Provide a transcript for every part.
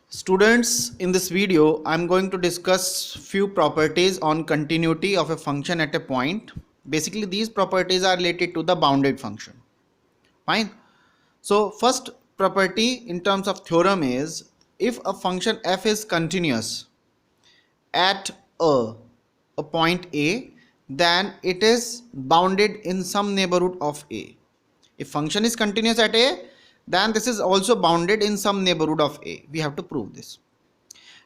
Students, in this video, I'm going to discuss few properties on continuity of a function at a point. Basically, these properties are related to the bounded function. Fine. So, first property in terms of theorem is if a function f is continuous at a point A, then it is bounded in some neighborhood of A. If function is continuous at A, then this is also bounded in some neighborhood of A. We have to prove this.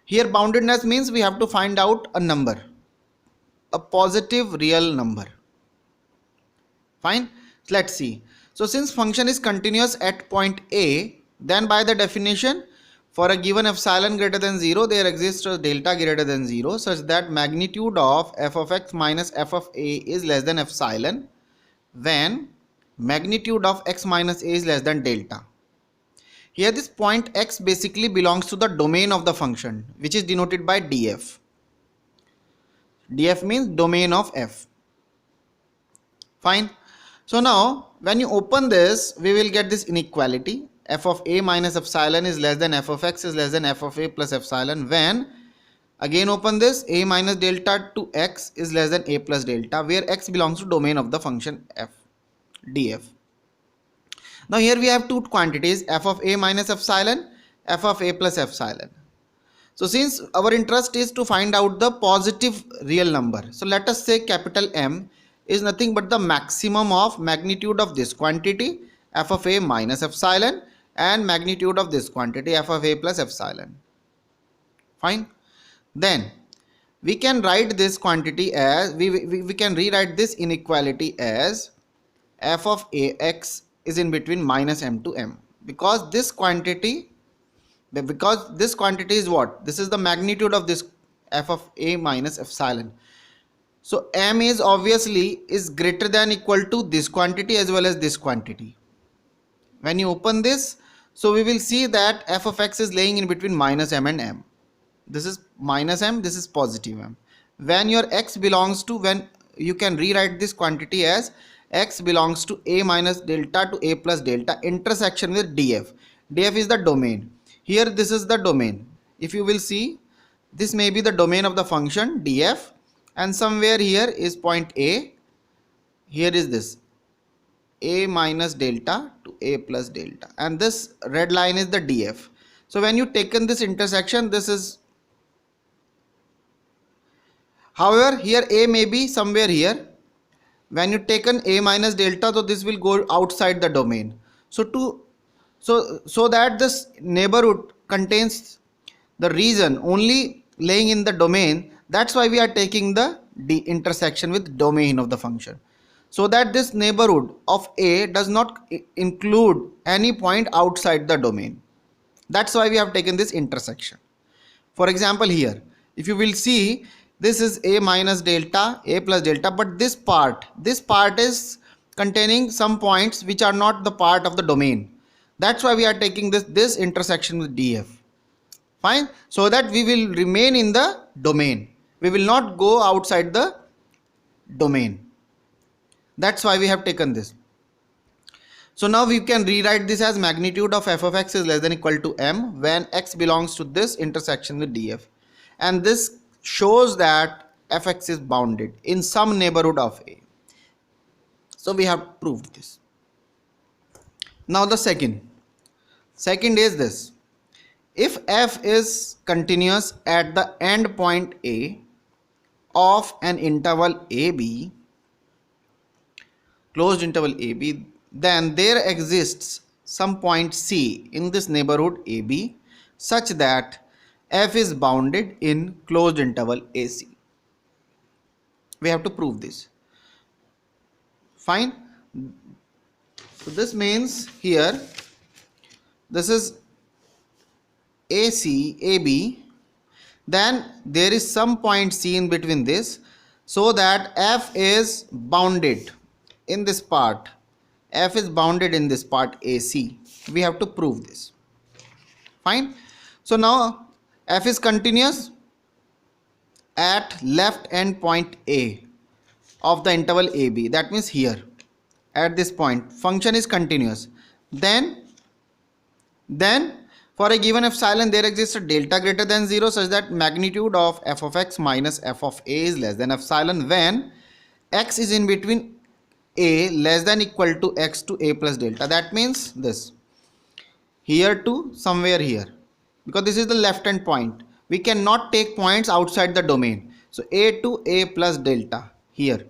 Here boundedness means we have to find out a number, a positive real number. Fine. Let's see. So since function is continuous at point A, then by the definition, for a given epsilon greater than 0, there exists a delta greater than 0 such that magnitude of f of x minus f of a is less than epsilon when magnitude of x minus a is less than delta. Here this point x basically belongs to the domain of the function, which is denoted by df. df means domain of f. Fine. So now when you open this, we will get this inequality. F of a minus epsilon is less than f of x is less than f of a plus epsilon when, again open this, a minus delta to x is less than a plus delta, where x belongs to domain of the function f, df. Now here we have two quantities, f of a minus epsilon, f of a plus epsilon. So since our interest is to find out the positive real number, so let us say capital M is nothing but the maximum of magnitude of this quantity f of a minus epsilon and magnitude of this quantity f of a plus epsilon. Fine. Then we can write this quantity as we can rewrite this inequality as f of ax is in between minus m to m, because this quantity is what? This is the magnitude of this f of a minus epsilon. So m is obviously is greater than equal to this quantity as well as this quantity. When you open this, so we will see that f of x is laying in between minus m and m. This is minus m, this is positive m. When your x belongs to, when you can rewrite this quantity as x belongs to a minus delta to a plus delta intersection with df. df is the domain. Here this is the domain. If you will see, this may be the domain of the function df, and somewhere here is point a. Here is this a minus delta to a plus delta, and this red line is the df. So when you taken this intersection, this is, however, here a may be somewhere here. When you taken a minus delta, so this will go outside the domain. So that this neighborhood contains the region only laying in the domain, that's why we are taking the intersection with domain of the function, so that this neighborhood of a does not include any point outside the domain. That's why we have taken this intersection. For example, here if you will see, this is a minus delta, a plus delta, but this part is containing some points which are not the part of the domain. That's why we are taking this intersection with df. Fine. So that we will remain in the domain, we will not go outside the domain. That's why we have taken this. So now we can rewrite this as magnitude of f of x is less than equal to m when x belongs to this intersection with df, and this shows that fx is bounded in some neighborhood of a. So we have proved this. Now the second is this: if f is continuous at the end point a of an interval ab, closed interval ab, then there exists some point c in this neighborhood ab such that f is bounded in closed interval ac. We have to prove this. Fine. So this means here this is ac ab, then there is some point c in between this, so that f is bounded in this part, f is bounded in this part ac. We have to prove this. Fine. So now f is continuous at left end point a of the interval ab, that means here at this point function is continuous. Then For a given epsilon, there exists a delta greater than 0 such that magnitude of f of x minus f of a is less than epsilon when x is in between a less than equal to x to a plus delta. That means this, here to somewhere here, because this is the left hand point. We cannot take points outside the domain. So a to a plus delta here.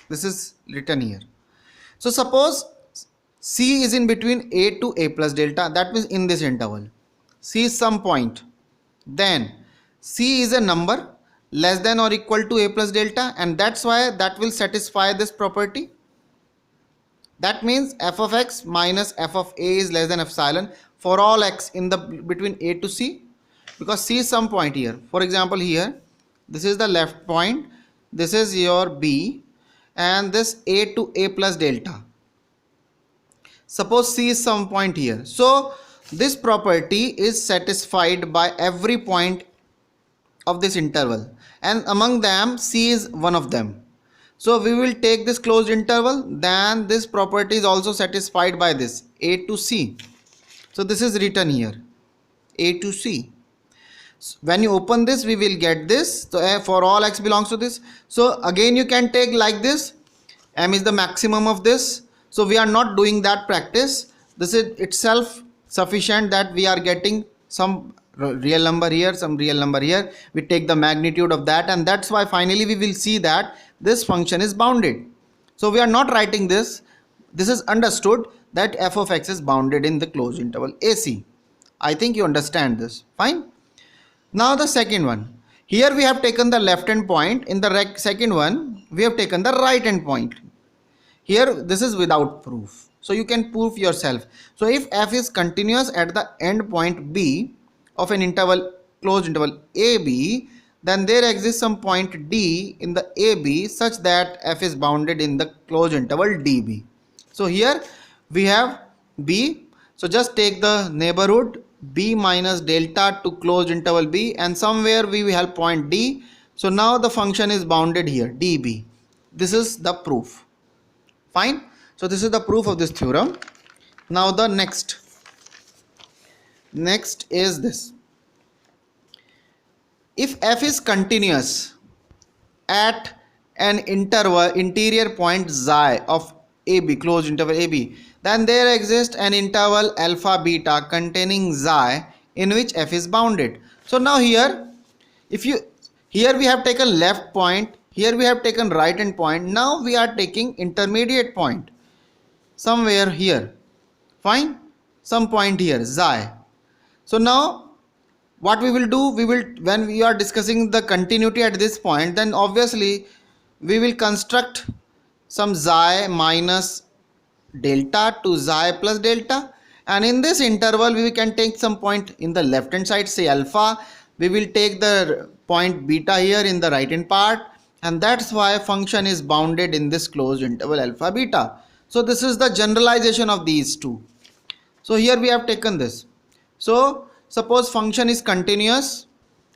This is written here. So suppose C is in between a to a plus delta, that means in this interval. C is some point. Then C is a number less than or equal to a plus delta, and that's why that will satisfy this property. That means f of x minus f of a is less than epsilon for all x in the between a to c, because c is some point here. For example, here this is the left point, this is your b, and this a to a plus delta. Suppose c is some point here. So this property is satisfied by every point of this interval, and among them c is one of them. So we will take this closed interval, then this property is also satisfied by this a to c. So this is written here, a to c. When you open this, we will get this. So for all x belongs to this. So again you can take like this, m is the maximum of this. So we are not doing that practice. This is itself sufficient that we are getting some real number here, some real number here. We take the magnitude of that, and that's why finally we will see that this function is bounded. So we are not writing this. This is understood that f of x is bounded in the closed interval AC. I think you understand this. Fine. Now the second one. Here we have taken the left hand point. In the second one, we have taken the right hand point. Here this is without proof. So you can prove yourself. So if f is continuous at the end point B of an interval, closed interval AB, then there exists some point D in the AB such that f is bounded in the closed interval DB. So here we have B. So just take the neighborhood B minus delta to closed interval B, and somewhere we will have point D. So now the function is bounded here, DB. This is the proof. Fine. So this is the proof of this theorem. Now the next is this. If f is continuous at an interior point xi of AB, closed interval AB, then there exists an interval alpha beta containing xi in which f is bounded. So now here we have taken left point, here we have taken right hand point. Now we are taking intermediate point somewhere here. Fine. Some point here, xi. So now what we will do, when we are discussing the continuity at this point, then obviously we will construct some xi minus delta to xi plus delta, and in this interval we can take some point in the left hand side, say alpha. We will take the point beta here in the right hand part, and that's why function is bounded in this closed interval alpha beta. So this is the generalization of these two. So here we have taken this. So suppose function is continuous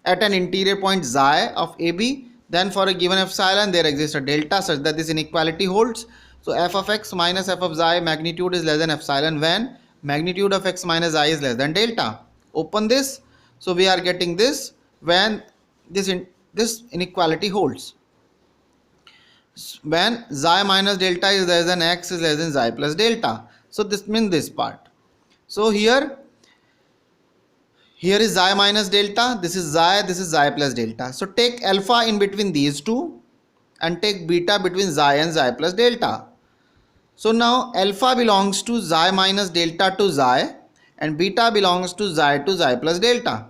at an interior point xi of AB, then for a given epsilon there exists a delta such that this inequality holds. So f of x minus f of xi magnitude is less than epsilon when magnitude of x minus xi is less than delta. Open this. So we are getting this when this inequality holds. When xi minus delta is less than x is less than xi plus delta. So this means this part. So here is xi minus delta, this is xi plus delta. So take alpha in between these two and take beta between xi and xi plus delta. So now alpha belongs to xi minus delta to xi and beta belongs to xi plus delta.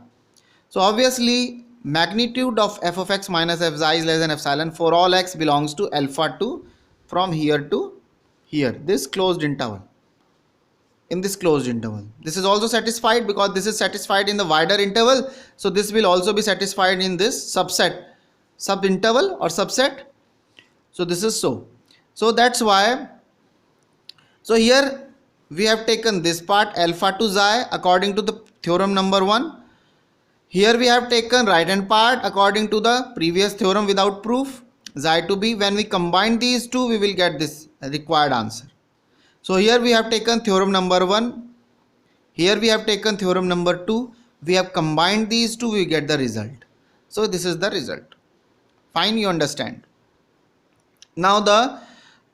So obviously magnitude of f of x minus f xi is less than epsilon for all x belongs to alpha to from here to here, this closed interval. In this closed interval, this is also satisfied because this is satisfied in the wider interval. So this will also be satisfied in this subinterval or subset. So this is so. So that's why. So here we have taken this part alpha to xi according to the theorem number 1. Here we have taken right hand part according to the previous theorem without proof, xi to b. When we combine these two, we will get this required answer. So here we have taken theorem number 1 Here we have taken theorem number 2. We have combined these two, we get the result. So this is the result. Fine, you understand. Now the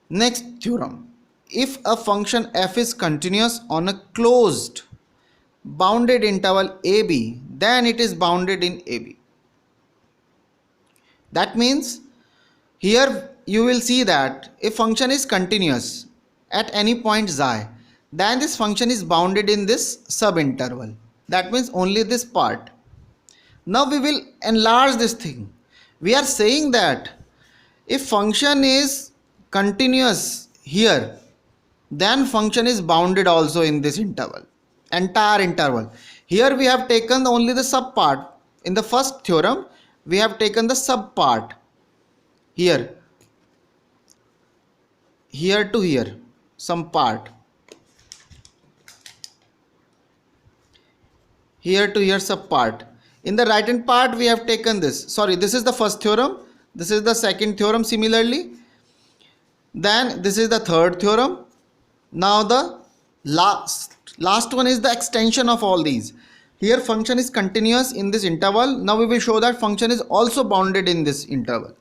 next theorem. If a function f is continuous on a closed bounded interval ab, then it is bounded in ab. That means here you will see that if function is continuous at any point xi, then this function is bounded in this subinterval. That means only this part. Now we will enlarge this thing. We are saying that if function is continuous here, then function is bounded also in this interval, entire interval. Here we have taken only the sub part. In the first theorem, we have taken the sub part here to here, some part, here to here sub part. In the right hand part we have taken this. Sorry, this is the first theorem, this is the second theorem similarly, then this is the third theorem. Now the last one is the extension of all these. Here function is continuous in this interval. Now we will show that function is also bounded in this interval,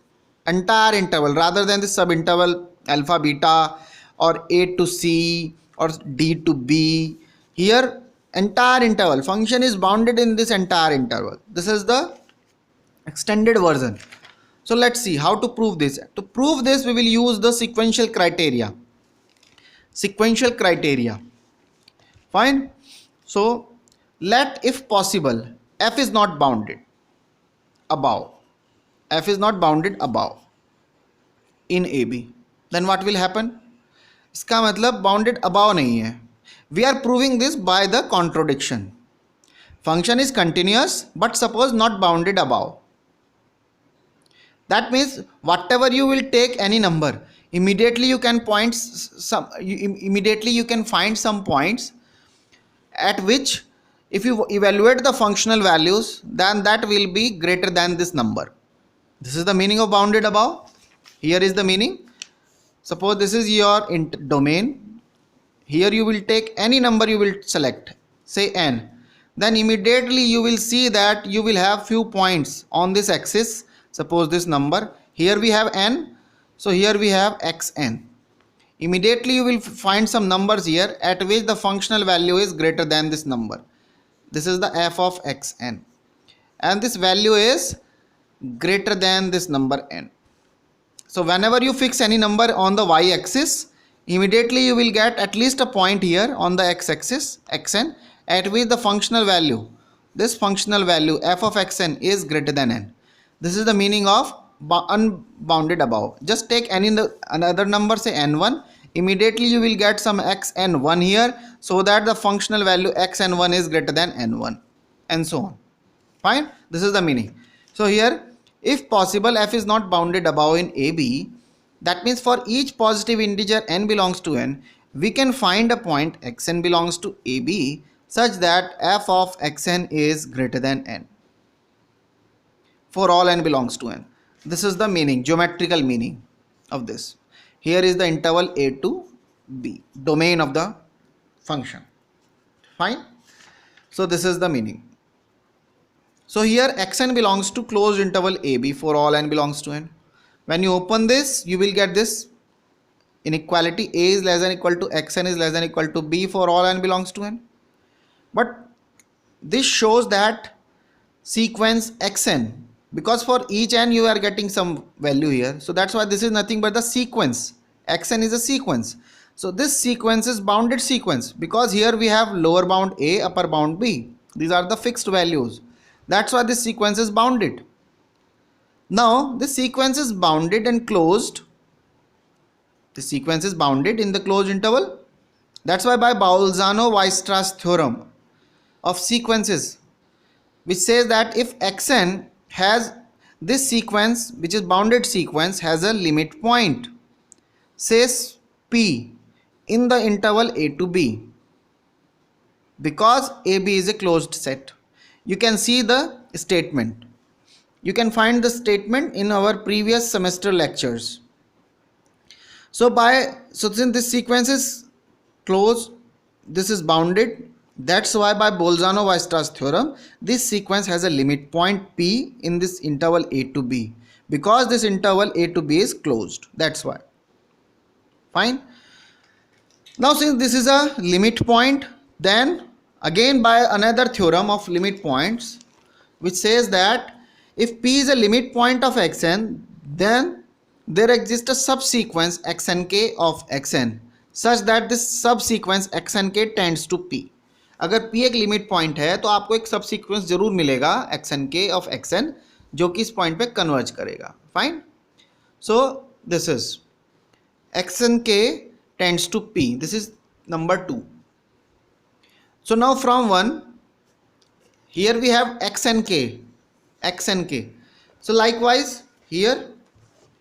entire interval, rather than this subinterval alpha beta or a to c or d to b. Here entire interval, function is bounded in this entire interval. This is the extended version. So let's see how to prove this. To prove this, we will use the sequential criteria. Fine. So let, if possible, f is not bounded above in AB, then what will happen? इसका मतलब bounded above नहीं है. We are proving this by the contradiction. Function is continuous but suppose not bounded above. That means whatever you will take any number, immediately you can find some points at which if you evaluate the functional values, then that will be greater than this number. This is the meaning of bounded above. Here is the meaning. Suppose this is your domain. Here you will take any number you will select, say n. Then immediately you will see that you will have few points on this axis. Suppose this number. Here we have n. So here we have xn. Immediately you will find some numbers here at which the functional value is greater than this number. This is the f of xn. And this value is greater than this number n. So whenever you fix any number on the y-axis, immediately you will get at least a point here on the x-axis, xn, at which the functional value, this functional value f of xn is greater than n. This is the meaning of unbounded above. Just take any another number, say n1, immediately you will get some xn1 here, so that the functional value xn1 is greater than n1, and so on. Fine, this is the meaning. So here, if possible, f is not bounded above in AB. That means for each positive integer n belongs to n, we can find a point xn belongs to AB such that f of xn is greater than n for all n belongs to n. This is the meaning, geometrical meaning of this. Here is the interval a to b, domain of the function. Fine. So this is the meaning. So here xn belongs to closed interval ab for all n belongs to n. When you open this, you will get this inequality: a is less than equal to xn is less than equal to b for all n belongs to n. But this shows that sequence xn, because for each n you are getting some value here, so that's why this is nothing but the sequence. Xn is a sequence. So this sequence is bounded sequence, because here we have lower bound a, upper bound b. These are the fixed values. That's why this sequence is bounded. Now this sequence is bounded and closed. The sequence is bounded in the closed interval. That's why by Bolzano-Weierstrass theorem of sequences, which says that if xn has this sequence, which is bounded sequence, has a limit point, says p, in the interval a to b, because ab is a closed set. You can see the statement. You can find the statement in our previous semester lectures. So since this sequence is closed, this is bounded, That's why by Bolzano-Weierstrass theorem, this sequence has a limit point P in this interval A to B, because this interval A to B is closed. That's why. Fine. Now since this is a limit point, then again by another theorem of limit points, which says that if P is a limit point of Xn, then there exists a subsequence Xnk of Xn such that this subsequence Xnk tends to P. अगर P एक limit point है तो आपको एक सब sequence जरूर मिलेगा Xnk of Xn जो कि इस पॉइंट पे कन्वर्ज करेगा. Fine. So this is Xnk tends to P. This is number 2. So now from 1, here we have Xnk. So likewise here,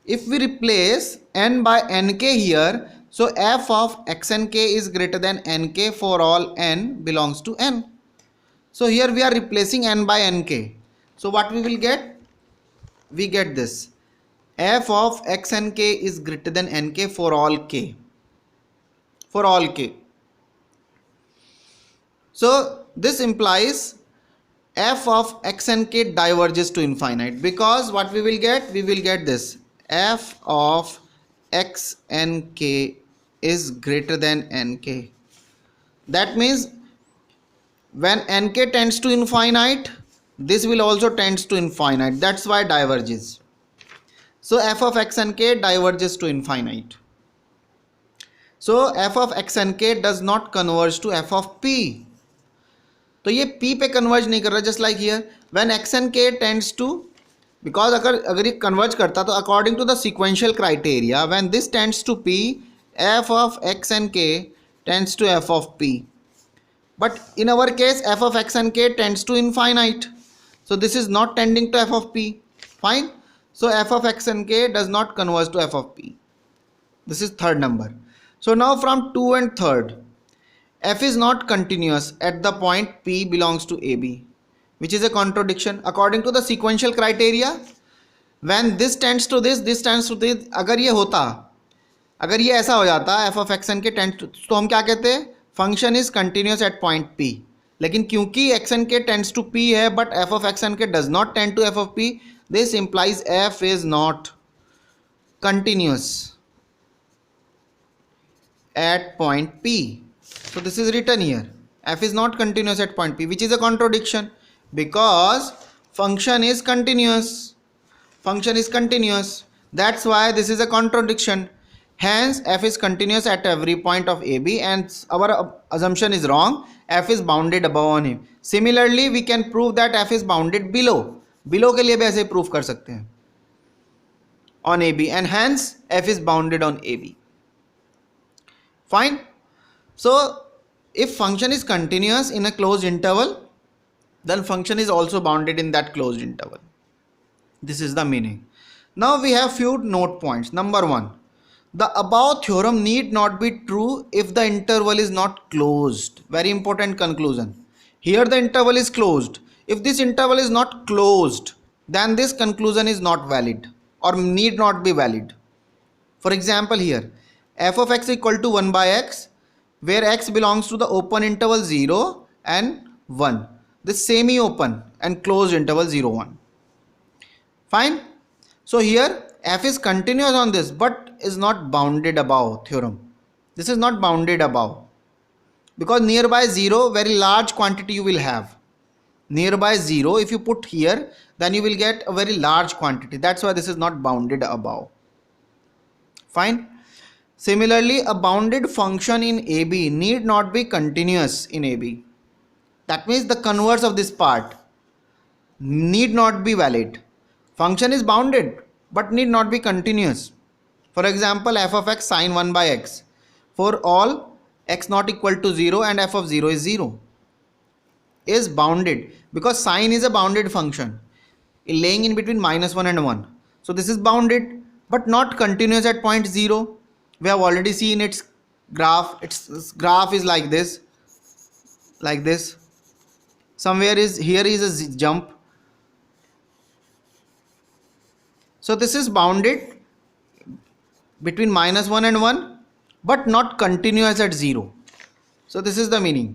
if we replace n by nk here, so f of Xnk is greater than nk for all n belongs to n. So here we are replacing n by nk. So what we will get? We get this. F of Xnk is greater than nk for all k. For all k. So this implies f of Xnk diverges to infinite, because what we will get? We will get this. F of Xnk is greater than nk. That means when nk tends to infinite, this will also tends to infinite. That's why diverges. So f of Xnk diverges to infinite. So f of Xnk does not converge to f of P. तो ये P पे converge नहीं कर रहा. Just like here when Xnk tends to, because अगर ये converge करता तो according to the sequential criteria when this tends to P, f of Xnk tends to f of P. But in our case f of Xnk tends to infinite, so this is not tending to f of P. Fine. So f of Xnk does not converge to f of P. This is third number. So now from 2 and 3rd, f is not continuous at the point P belongs to AB, which is a contradiction according to the sequential criteria. When this tends to this tends to this, अगर ये होता, अगर ये ऐसा हो जाता f of Xnk tends to, तो हम क्या कहते हैं? Function is continuous at point P. लेकिन क्योंकि Xnk tends to P है but f of Xnk does not tend to f of P, this implies f is not continuous at point P. So this is written here, f is not continuous at point P, which is a contradiction because function is continuous. Function is continuous. That's why this is a contradiction. Hence f is continuous at every point of AB, and our assumption is wrong. F is bounded above on him. Similarly, we can prove that f is bounded below. Below के लिए भी ऐसे prove कर सकते हैं on AB, and hence f is bounded on AB. Fine. So if function is continuous in a closed interval, then function is also bounded in that closed interval. This is the meaning. Now we have few note points. Number 1, the above theorem need not be true if the interval is not closed. Very important conclusion. Here the interval is closed. If this interval is not closed, then this conclusion is not valid or need not be valid. For example, here f of x equal to 1 by x, where x belongs to the open interval 0 and 1, this semi-open and closed interval 0, 1. Fine. So here f is continuous on this but is not bounded above theorem. This is not bounded above because nearby 0 very large quantity you will have. Nearby 0 if you put here, then you will get a very large quantity. That's why this is not bounded above. Fine. Similarly, a bounded function in AB need not be continuous in AB. That means the converse of this part need not be valid. Function is bounded but need not be continuous. For example, f of x sin 1 by x for all x not equal to 0 and f of 0 is 0 is bounded because sin is a bounded function laying in between -1 and 1. So this is bounded but not continuous at point 0. We have already seen its graph. Its graph is like this, like this. Somewhere is here is a jump. So this is bounded between -1 and 1 but not continuous at 0. So this is the meaning.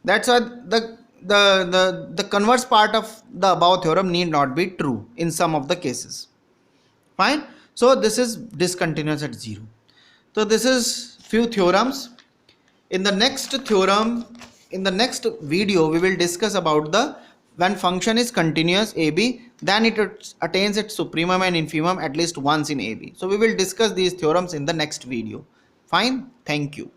That's why the converse part of the above theorem need not be true in some of the cases. Fine. So this is discontinuous at 0. So this is few theorems. In the next theorem, in the next video, we will discuss about the when function is continuous AB, then it attains its supremum and infimum at least once in AB. So we will discuss these theorems in the next video. Fine. Thank you.